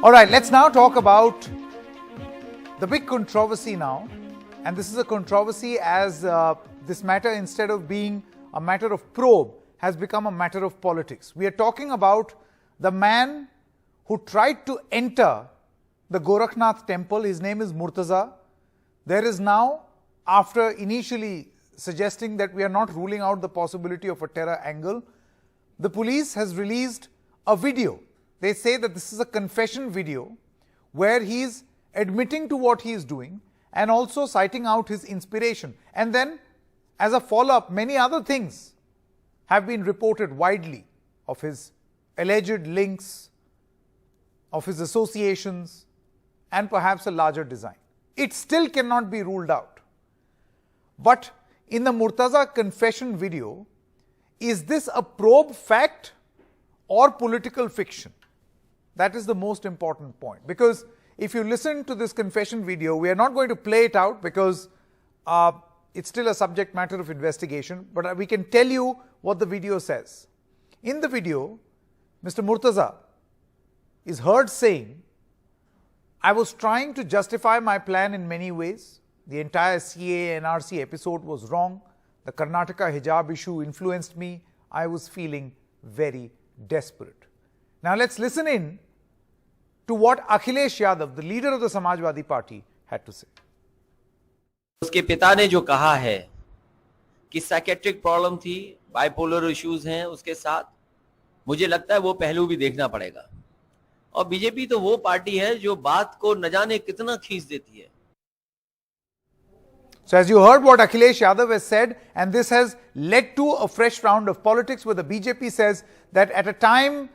All right, let's now talk about the big controversy now. And this is a controversy as this matter, instead of being a matter of probe, has become a matter of politics. We are talking about the man who tried to enter the Gorakhnath Temple. His name is Murtaza. There is now, after initially suggesting that we are not ruling out the possibility of a terror angle, the police has released a video. They say that this is a confession video where he is admitting to what he is doing and also citing out his inspiration. And then, as a follow-up, many other things have been reported widely of his alleged links, of his associations, and perhaps a larger design. It still cannot be ruled out. But in the Murtaza confession video, is this a probe fact or political fiction? That is the most important point. Because if you listen to this confession video, we are not going to play it out because it's still a subject matter of investigation, but we can tell you what the video says. In the video, Mr. Murtaza is heard saying, "I was trying to justify my plan in many ways. The entire CAA-NRC episode was wrong. The Karnataka hijab issue influenced me. I was feeling very desperate." Now let's listen in to what Akhilesh Yadav, the leader of the Samajwadi Party, had to say. उसके पिता ने जो कहा है कि psychiatric problem थी, bipolar issues हैं उसके साथ, मुझे लगता है वो पहलू भी देखना पड़ेगा। और बीजेपी तो वो पार्टी है जो बात को न जाने कितना खींच देती है। So as you heard what Akhilesh Yadav has said, and this has led to a fresh round of politics where the BJP says that at a time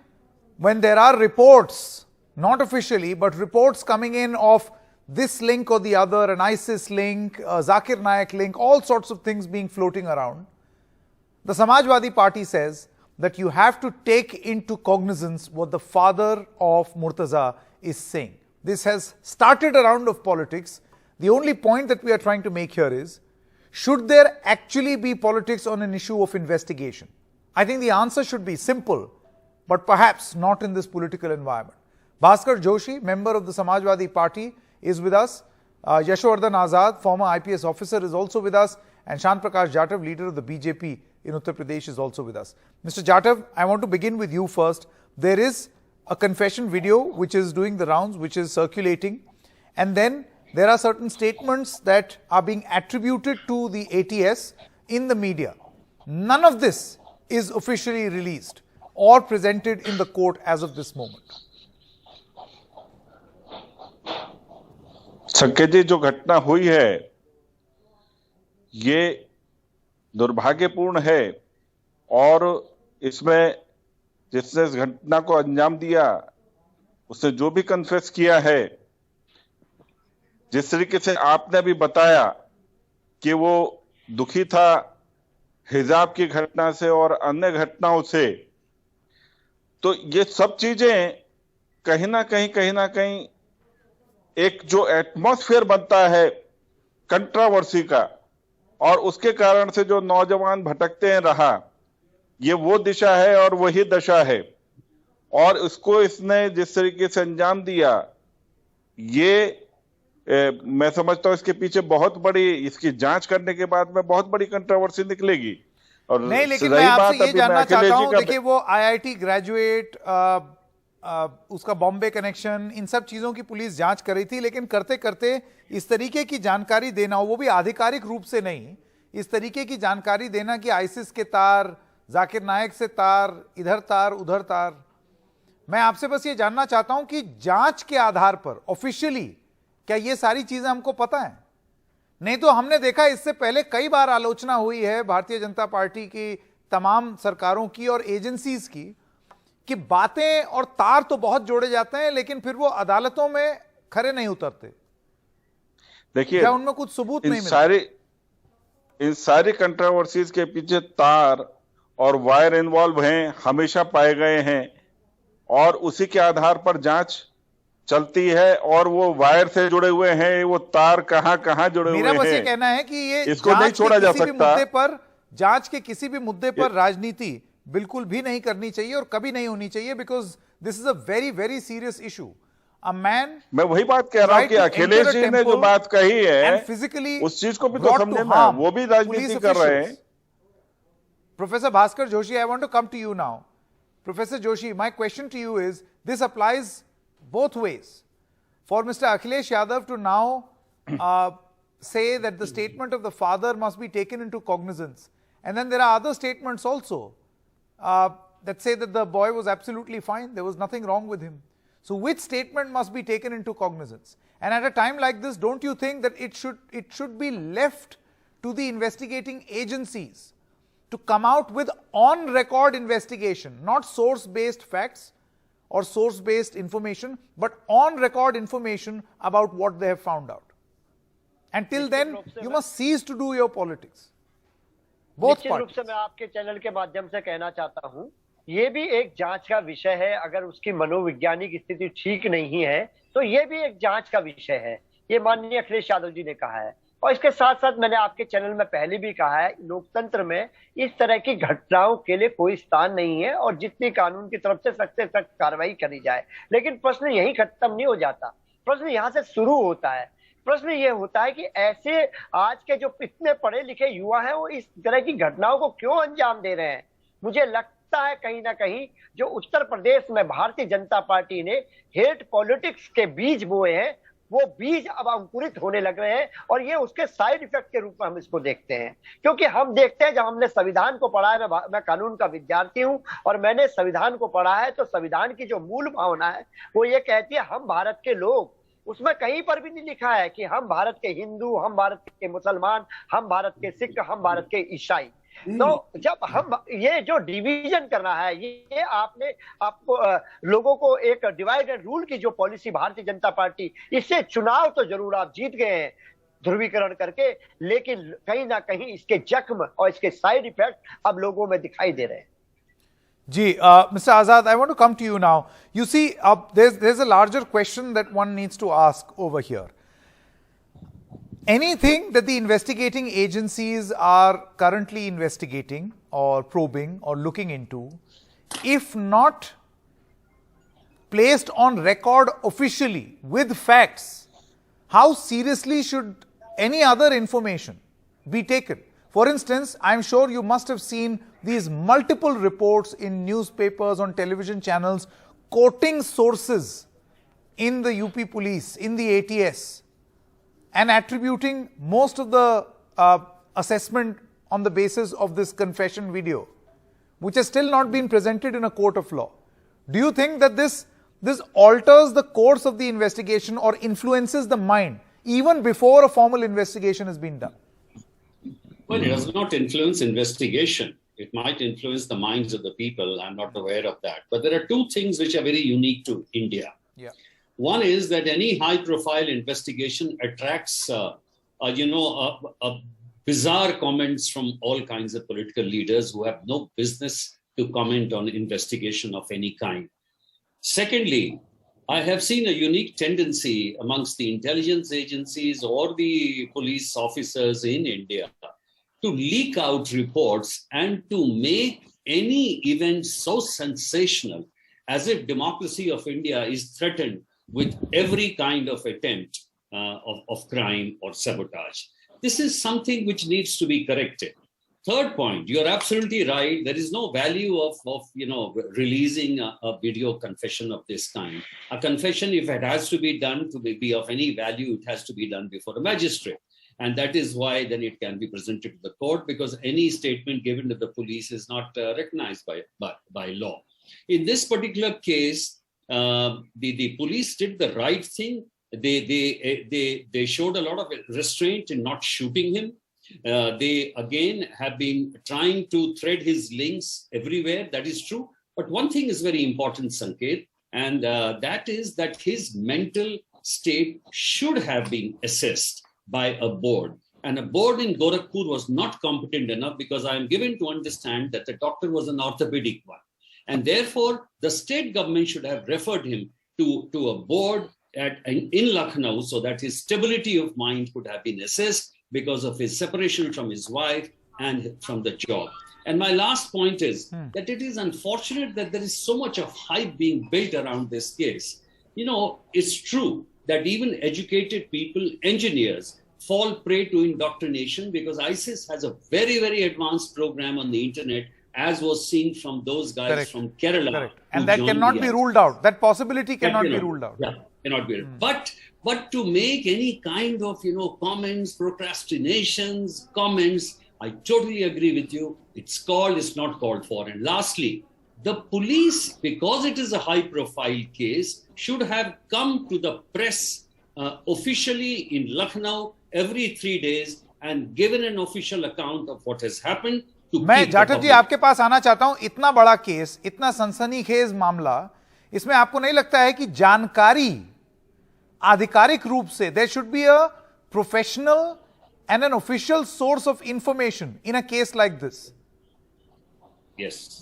when there are reports, not officially, but reports coming in of this link or the other, an ISIS link, a Zakir Naik link, all sorts of things being floating around, the Samajwadi Party says that you have to take into cognizance what the father of Murtaza is saying. This has started a round of politics. The only point that we are trying to make here is, should there actually be politics on an issue of investigation? I think the answer should be simple, but perhaps not in this political environment. Bhaskar Joshi, member of the Samajwadi Party, is with us. Yashwardhan Azad, former IPS officer, is also with us. And Shant Prakash Jatav, leader of the BJP in Uttar Pradesh, is also with us. Mr. Jatav, I want to begin with you first. There is a confession video which is doing the rounds, which is circulating. And then there are certain statements that are being attributed to the ATS in the media. None of this is officially released or presented in the court as of this moment. संकेत जी, जो घटना हुई है ये दुर्भाग्यपूर्ण है और इसमें जिसने इस घटना को अंजाम दिया उसने जो भी कन्फेस किया है, जिस तरीके से आपने अभी बताया कि वो दुखी था हिजाब की घटना से और अन्य घटनाओं से, तो ये सब चीजें कहीं ना कहीं एक जो एटमॉस्फेयर बनता है कंट्रोवर्सी का, और उसके कारण से जो नौजवान भटकते हैं रहा, ये वो दिशा है और वही दशा है। और इसको इसने जिस तरीके से अंजाम दिया, ये मैं समझता हूं इसके पीछे बहुत बड़ी, इसकी जांच करने के बाद में बहुत बड़ी कंट्रोवर्सी निकलेगी। और नहीं, लेकिन मैं आपसे ये जानना चाहता हूं, देखिए वो IIT ग्रेजुएट, उसका बॉम्बे कनेक्शन, इन सब चीजों की पुलिस जांच कर रही थी, लेकिन करते करते इस तरीके की जानकारी देना, वो भी आधिकारिक रूप से नहीं, इस तरीके की जानकारी देना कि आईसिस के तार, जाकिर नायक से तार, इधर तार उधर तार, मैं आपसे बस ये जानना चाहता हूं कि जांच के आधार पर ऑफिशियली क्या ये सारी चीजें हमको पता है? नहीं तो हमने देखा इससे पहले कई बार आलोचना हुई है भारतीय जनता पार्टी की तमाम सरकारों की और एजेंसीज की कि बातें और तार तो बहुत जोड़े जाते हैं लेकिन फिर वो अदालतों में खरे नहीं उतरते। देखिए, क्या उनमें कुछ सबूत नहीं मिलता? इन सारी कंट्रोवर्सीज के पीछे तार और वायर इन्वॉल्व हैं, हमेशा पाए गए हैं, और उसी के आधार पर जांच चलती है। और वो वायर से जुड़े हुए हैं, वो तार कहां जुड़े हुए हैं। मेरा बस ये कहना है कि ये इसको नहीं छोड़ा जा सकता। जांच के किसी भी मुद्दे पर राजनीति बिल्कुल भी नहीं करनी चाहिए और कभी नहीं होनी चाहिए, because this is a very very serious issue. a man मैं वही बात कह रहा हूँ कि अखिलेश जी ने जो बात कही है उस चीज को भी तो समझना, वो भी राजनीति कर रहे हैं। Professor Bhaskar Joshi, I want to come to you now. Professor Joshi, my question to you is, this applies both ways. For Mr. Akhilesh Yadav to now say that the statement of the father must be taken into cognizance. And then there are other statements also that say that the boy was absolutely fine, there was nothing wrong with him. So which statement must be taken into cognizance? And at a time like this, don't you think that it should be left to the investigating agencies to come out with on-record investigation, not source-based facts or source-based information, but on-record information about what they have found out? Until then, you must cease to do your politics. Both parties. निश्चित रूप से मैं आपके channel के माध्यम से कहना चाहता हूं, ये भी एक जांच का विषय है। अगर उसकी मनोवैज्ञानिक स्थिति ठीक नहीं है तो ये भी एक जांच का विषय है, ये माननीय अखिलेश यादव जी ने कहा है। और इसके साथ साथ मैंने आपके चैनल में पहले भी कहा है, लोकतंत्र में इस तरह की घटनाओं के लिए कोई स्थान नहीं है और जितनी कानून की तरफ से सख्त से सख्त कार्रवाई करी जाए। लेकिन प्रश्न यही खत्म नहीं हो जाता, प्रश्न यहाँ से शुरू होता है। प्रश्न ये होता है कि ऐसे आज के जो इतने पढ़े लिखे युवा हैं वो इस तरह की घटनाओं को क्यों अंजाम दे रहे हैं। मुझे लगता है कहीं ना कहीं जो उत्तर प्रदेश में भारतीय जनता पार्टी ने हेट पॉलिटिक्स के बीज बोए हैं, वो बीज अब अंकुरित होने लग रहे हैं और ये उसके साइड इफेक्ट के रूप में हम इसको देखते हैं। क्योंकि हम देखते हैं, जब हमने संविधान को पढ़ा है, मैं कानून का विद्यार्थी हूं और मैंने संविधान को पढ़ा है, तो संविधान की जो मूल भावना है वो ये कहती है हम भारत के लोग। उसमें कहीं पर भी नहीं लिखा है कि हम भारत के हिंदू, हम भारत के मुसलमान, हम भारत के सिख, हम भारत के ईसाई। तो जब हम ये जो डिवीजन करना है, ये आपको लोगों को एक डिवाइड एंड रूल की जो पॉलिसी भारतीय जनता पार्टी, इससे चुनाव तो जरूर आप जीत गए हैं ध्रुवीकरण करके, लेकिन कहीं ना कहीं इसके जख्म और इसके साइड इफेक्ट अब लोगों में दिखाई दे रहे हैं। Ji, Mr. Azad, I want to come to you now. You see, there's a larger question that one needs to ask over here. Anything that the investigating agencies are currently investigating or probing or looking into, if not placed on record officially with facts, how seriously should any other information be taken? For instance, I'm sure you must have seen these multiple reports in newspapers, on television channels, quoting sources in the UP police, in the ATS, and attributing most of the assessment on the basis of this confession video, which has still not been presented in a court of law. Do you think that this alters the course of the investigation or influences the mind even before a formal investigation has been done? Well, it does not influence investigation. It might influence the minds of the people. I'm not aware of that. But there are two things which are very unique to India. Yeah. One is that any high-profile investigation attracts, bizarre comments from all kinds of political leaders who have no business to comment on investigation of any kind. Secondly, I have seen a unique tendency amongst the intelligence agencies or the police officers in India to leak out reports and to make any event so sensational as if democracy of India is threatened with every kind of attempt of crime or sabotage. This is something which needs to be corrected. Third point, you're absolutely right. There is no value of releasing a video confession of this kind. A confession, if it has to be done to be of any value, it has to be done before a magistrate. And that is why then it can be presented to the court, because any statement given to the police is not recognized by law. In this particular case, the police did the right thing. They showed a lot of restraint in not shooting him. They again have been trying to thread his links everywhere. That is true. But one thing is very important, Sanket, and that is that his mental state should have been assessed by a board. And a board in Gorakhpur was not competent enough, because I am given to understand that the doctor was an orthopedic one. And therefore, the state government should have referred him to a board in Lucknow, so that his stability of mind could have been assessed because of his separation from his wife and from the job. And my last point is that it is unfortunate that there is so much of hype being built around this case. it's true that even educated people, engineers, fall prey to indoctrination because ISIS has a very, very advanced program on the internet, as was seen from those guys Correct. from Kerala. Correct. And that cannot be ruled out. That possibility cannot be ruled out. Yeah, cannot be. But to make any kind of, comments, procrastinations, comments, I totally agree with you. It's not called for. And lastly, the police, because it is a high-profile case, should have come to the press officially in Lucknow every 3 days and given an official account of what has happened. मैं जाटव जी आपके पास आना चाहता हूं. इतना बड़ा case, इतना सनसनीखेज मामला, इसमें आपको नहीं लगता है कि जानकारी आधिकारिक रूप से there should be a professional and an official source of information in a case like this?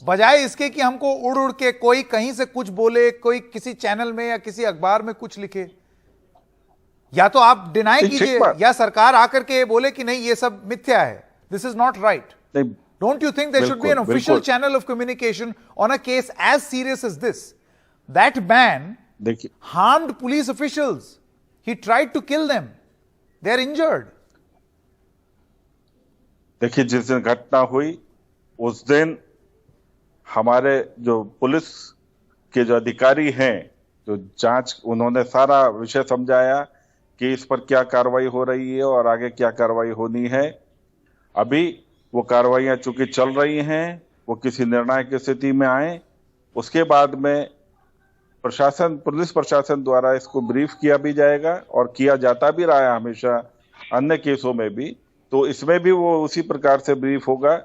बजाय इसके कि हमको उड़ उड़ के कोई कहीं से कुछ बोले, कोई किसी चैनल में या किसी अखबार में कुछ लिखे, या तो आप डिनाई कीजिए या सरकार आकर के बोले कि नहीं ये सब मिथ्या है, this is not right. Don't you think there should be an official channel of communication on a case as serious as this? That man harmed police officials. He tried to kill them. They are injured. देखिए, जिस दिन घटना हुई उस दिन हमारे जो police के जो अधिकारी हैं, जो जांच, उन्होंने सारा विषय समझाया कि इस पर क्या कार्रवाई हो रही है और आगे क्या कार्रवाई होनी है. अभी वो कार्रवाइयां चूंकि चल रही हैं, वो किसी निर्णायक की स्थिति में आए, उसके बाद में पुलिस प्रशासन द्वारा इसको ब्रीफ किया भी जाएगा और किया जाता भी रहा है हमेशा अन्य केसों में भी. तो इसमें भी वो उसी प्रकार से ब्रीफ होगा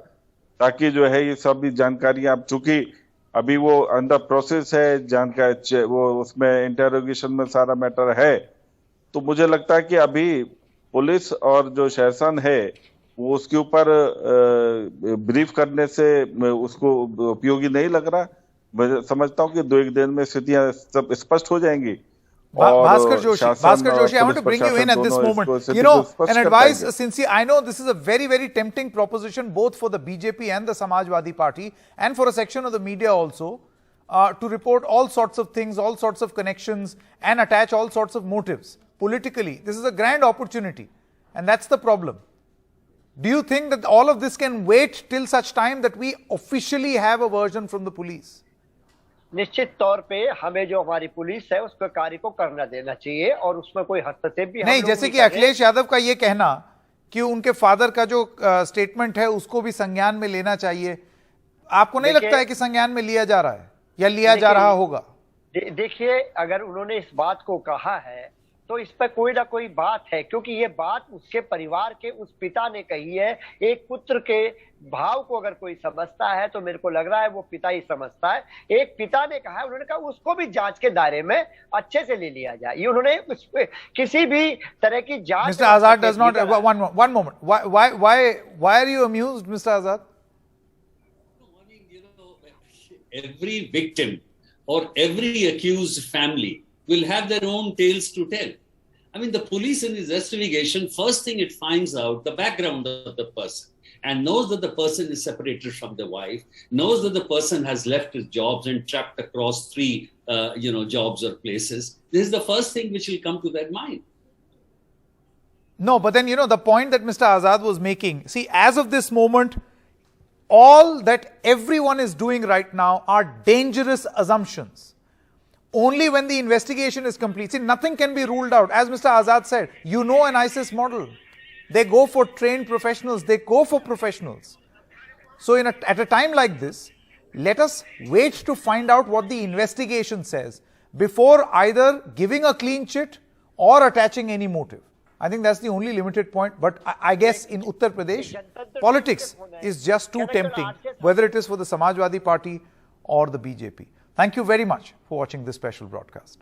ताकि जो है ये सभी जानकारियां, चूंकि अभी वो अंडर प्रोसेस है, जानकारी वो उसमें इंटेरोगेशन में सारा मैटर है, तो मुझे लगता है कि अभी पुलिस और जो शासन है वो उसके ऊपर ब्रीफ करने से उसको उपयोगी नहीं लग रहा. मैं समझता हूं कि 2-1 दिन में स्थितियां सब स्पष्ट हो जाएंगी. Bhaskar Joshi, I want to bring you in at this moment. An advice, since I know this is a very, very tempting proposition both for the BJP and the Samajwadi Party and for a section of the media also, to report all sorts of things, all sorts of connections and attach all sorts of motives politically. This is a grand opportunity and that's the problem. Do you think that all of this can wait till such time that we officially have a version from the police? निश्चित तौर पे हमें जो हमारी police है उसके कार्य को करना देना चाहिए और उसमें कोई हस्तक्षेप भी नहीं. जैसे कि अखिलेश यादव का ये कहना कि उनके फादर का जो स्टेटमेंट है उसको भी संज्ञान में लेना चाहिए, आपको नहीं लगता है कि संज्ञान में लिया जा रहा है या लिया जा रहा होगा? देखिए, अगर उन्होंने इस बात को कहा है तो इस पर कोई ना कोई बात है, क्योंकि ये बात उसके परिवार के उस पिता ने कही है. एक पुत्र के भाव को अगर कोई समझता है तो मेरे को लग रहा है वो पिता ही समझता है. एक पिता ने कहा है, उन्होंने कहा उसको भी जांच के दायरे में अच्छे से ले लिया जाए. ये उन्होंने किसी भी तरह की जांच. Mr. Azad does not. One moment. Why are you amused, Mr. Azad? Every victim or every accused family will have their own tales to tell. I mean, the police in this investigation, first thing it finds out the background of the person and knows that the person is separated from the wife, knows that the person has left his jobs and trapped across 3, jobs or places. This is the first thing which will come to their mind. No, but then, the point that Mr. Azad was making, see, as of this moment, all that everyone is doing right now are dangerous assumptions. Only when the investigation is complete. See, nothing can be ruled out. As Mr. Azad said, an ISIS model. They go for trained professionals. They go for professionals. So at a time like this, let us wait to find out what the investigation says before either giving a clean chit or attaching any motive. I think that's the only limited point. But I guess in Uttar Pradesh, politics is just too tempting, whether it is for the Samajwadi Party or the BJP. Thank you very much for watching this special broadcast.